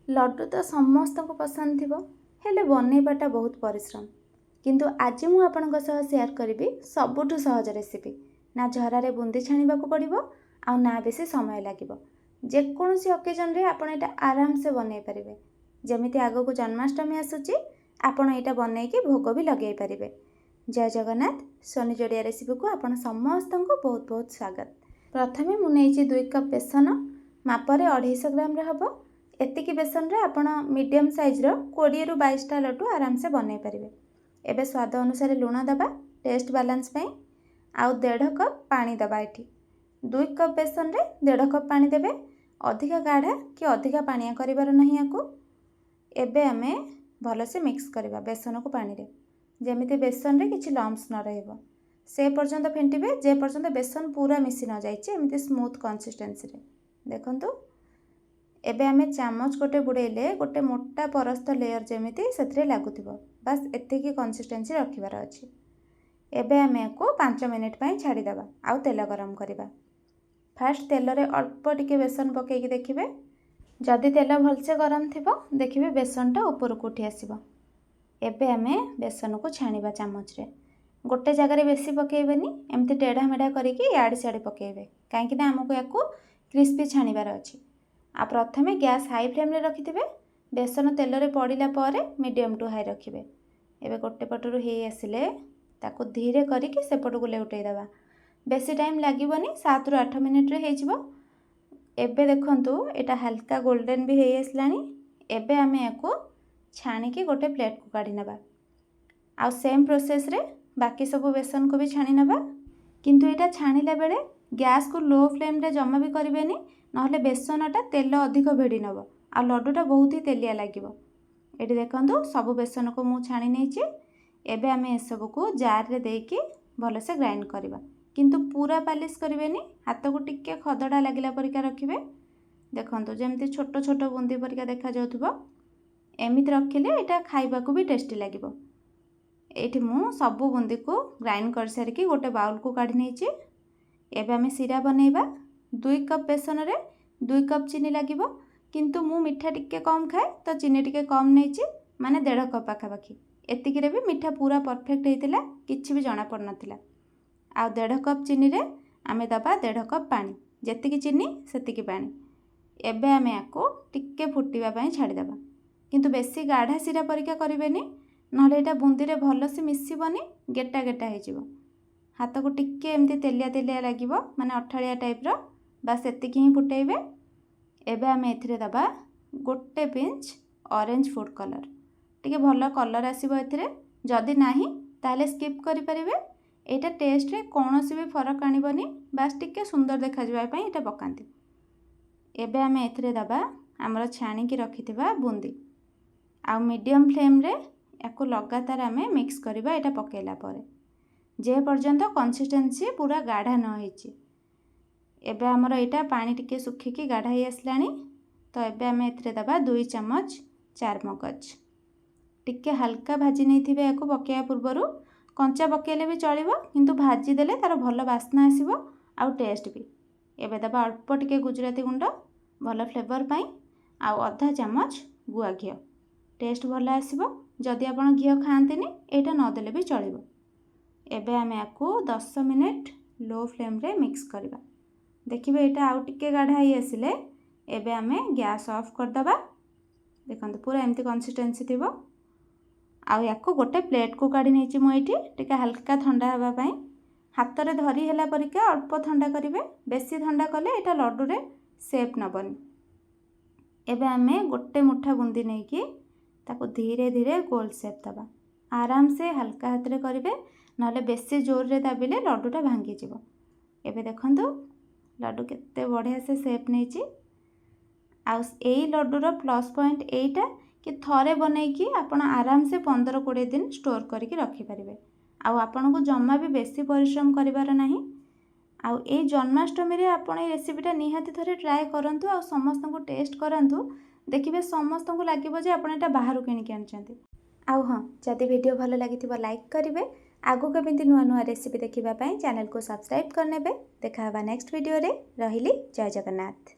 लड्डू तो समस्त को पसंद थी हेले बनैबाटा बहुत परिश्रम किंतु आज मु आपनको सह शेयर करी सबुठु सहज रेसिपी ना झरारे बुंदी छाणीबा को पड़िबो आ ना बेसी समय लागिबो जेकोसी ओकेजन रे आपण एटा आराम से बनई पारिबे जेमिति आगो को जन्माष्टमी आसुची आपण एटा बनईकी भोग भी लगे पारिबे। जय जगन्नाथ सोनी जोड़िया रेसिपी को आपण समस्त को बहुत बहुत स्वागत। प्रथमे मु नेइची 2 कप बेसन मापरे 250 ग्राम रे हबो एतिकी बेसन रे आपण मीडियम साइज रो 20 रु 22 टा लड्डू आराम से बनई पारिबे। एबे स्वाद अनुसार लूण दबा टेस्ट बैलेंस पई आउ 1.5 कप पानी दबा। एठी 2 कप बेसन रे 1.5 कप पानी देबे। अधिका गाढ़ा कि अधिका पानिया करिवार नहीं याकू। एबे आमे भल से मिक्स करबा बेसन को पानी रे जेमिति बेसन रे किछि लम्स न रहइबो से पर्यंत फेंटिबे जे पर्यंत बेसन पूरा मिसी न जाइछि एमिति स्मूथ कंसिस्टेंसी रे। देखंतु एबे आमे चामच गोटे बुड़ेले गोटे मोटा परस्त लेयर जेमिति सेथरे लागुथिबो बस एतिकी कंसिस्टेंसी रखिबार अछि। एबे आमे को 5 मिनिट पई छाडी देबा आउ तेल गरम करबा। फास्ट तेल रे अल्प टिके बेसन पकेकी देखिबे जदि तेल भलसे गरम थिबो देखिबे बेसनटा ऊपर को उठी आसीबो। एबे आमे बेसन को छाणीबा चामच रे गोटे जगह रे बेसी पकेइबेनी एमति टेढ़ा मेढ़ा करिकी याडी साडी पकेइबे काहेकि ना हमको याकू क्रिस्पी छाणीबार अछि। आ प्रथमे गैस हाई फ्लेम रे रखिथिबे बेसन तेल रे पड़िला पारे मीडियम टू हाई रखिबे। एबे गोटे पटरू हे आसिले ताको धीरे करिकी सेपट को लेउटेइ देबा बेसी टाइम लागिबोनी 7 रु 8 मिनिट रे हेजिबो। एबे देखंतु एटा हल्का गोल्डन भी हे आसलानी। एबे आमे याकू छाणी के गोटे प्लेट को काढी नेबा आ सेम प्रोसेस रे बाकी सब बेसन को भी छाणी नेबा किंतु एटा छाणीला बेले गैस को लो फ्लेम रे जमा भी करिवेनी नहले बेसनटा तेल अधिक भेड़ी नब आ लड्डूटा बहुत ही तेलिया लागिबो। एटी देखंतु सब बेसन को मु छाणी नेछि। एबे आमे ए सब को जार रे देकी भलो से ग्राइंड करबा किंतु पूरा पालिश करिवेनी हाथ को टिके खदड़ा लागिला परिका रखिबे। देखंतु जेमति छोट छोट बुंदी परिका देखा जाउथबो एमिति रखिले एटा खाइबा को भी टेस्टी लागिबो। एठी मु सब बुंदी को ग्राइंड कर सारिकी गोटे बाउल को काढी नेछि। एबे आमे सिरा बनेइबा 2 कप बेसन रे 2 कप चीनी लागिबो किंतु मु मिठा टिके कम खाए तो चीनी टिके कम नेछि माने 1.5 कप पाखापाखी एतिकी रे भी मिठा पूरा परफेक्ट हेतिला किछि भी जणा पड़ नथिला। आ 1.5 कप चीनी रे आमे दबा 1.5 कप पानी जेतिकी चीनी सेतिकी पानी। एबे आमे याको टिके फुटिबा पई छाडी देबा किंतु बेसी गाढ़ा सिरा परिका करिवेनी नहले एटा बुंदी रे भलो से मिसिबनी गेटा गेटा हे जिवो। हाथ को टिके एमती तेलिया तेलिया लागिबो माने अठाळिया टाइप रो बस एतिकी ही फुटेइबे। एबे आमे एथिरे दबा गोटे पिंच ऑरेंज फूड कलर टिके भलो कलर आसीबो एथिरे जदि नाही ताले स्किप करि परिबे। एटा टेस्ट रे कोनोसी भी फरक आनिबोनी बस टिके सुंदर देखा जिबा पई एटा पकांती। एबे आमे एथिरे दबा हमर छाणी की रखिथिबा बुंदी आ मीडियम फ्लेम रे याको लगातार आमे मिक्स करबा एटा पकेला परे जे पर्यंत कंसिस्टेंसी पूरा गाढ़ा न होइछि। एबे हमर एटा पानी टिके सुखिकी गाढ़ा ही आसलानी तो एबे आमे एथिरे दबा 2 चम्मच चार मगज टिके हल्का भाजी नै थिबे याको पकेया पूर्वरु कंचा पकेले भी चलिबो किंतु भाजी देले तार भलो वासना आसीबो आ टेस्ट भी। एबे दबा अल्प टिके गुजराती गुंड भलो फ्लेवर पई आ आधा चम्मच गुआ घियो टेस्ट भलो आसीबो। जदि आपण घियो खांतिनी एटा न देले भी चलिबो। एबे आमे याको 10 मिनिट लो फ्लेम रे मिक्स करबा देखिबे एटा आउ टिके गाढ़ा ही आसिले एबे आमे गैस ऑफ कर दबा। देखंतु पूरा एमती कंसिस्टेंसी थिबो आ याको गोटे प्लेट को काढी नेछि मु एठी टिके हल्का ठंडा हबा पई हाथ रे धरी हैला परिका अल्प ठंडा करिवे बेसी ठंडा कले एटा लड्डू रे शेप नबनी। एबे आमे गोटे मुठा बुंदी नेकी ताको धीरे धीरे गोल शेप दबा आराम से हल्का हाथ रे करिवे नहले बेसी जोर रे दाबिले लड्डूटा भांगी जिवो। एबे देखंतु लड्डू केते बढ़िया से शेप नेछि आ एई लड्डू रो प्लस पॉइंट एटा कि थरे बनेकी आपण आराम से 15-20 दिन स्टोर करके रखि परिवे आ आपण को जम्मा भी बेसी परिश्रम करिवार नाही। आ ए जन्माष्टमी रे आपण ए रेसिपीटा निहाती थरे ट्राए करंतु आ समस्त को टेस्ट करंतु देखिबे समस्त को लागिबो जे आपण एटा बाहरु किनि के आनचंती। आ हां जदि वीडियो भलो लागिथिबो लाइक करिवे आगो केमिति नुआ नुआ रेसिपी देखिबा पई चैनल को सब्सक्राइब करनेबे। देखा हबा नेक्स्ट वीडियो रे रहिली जय जगन्नाथ।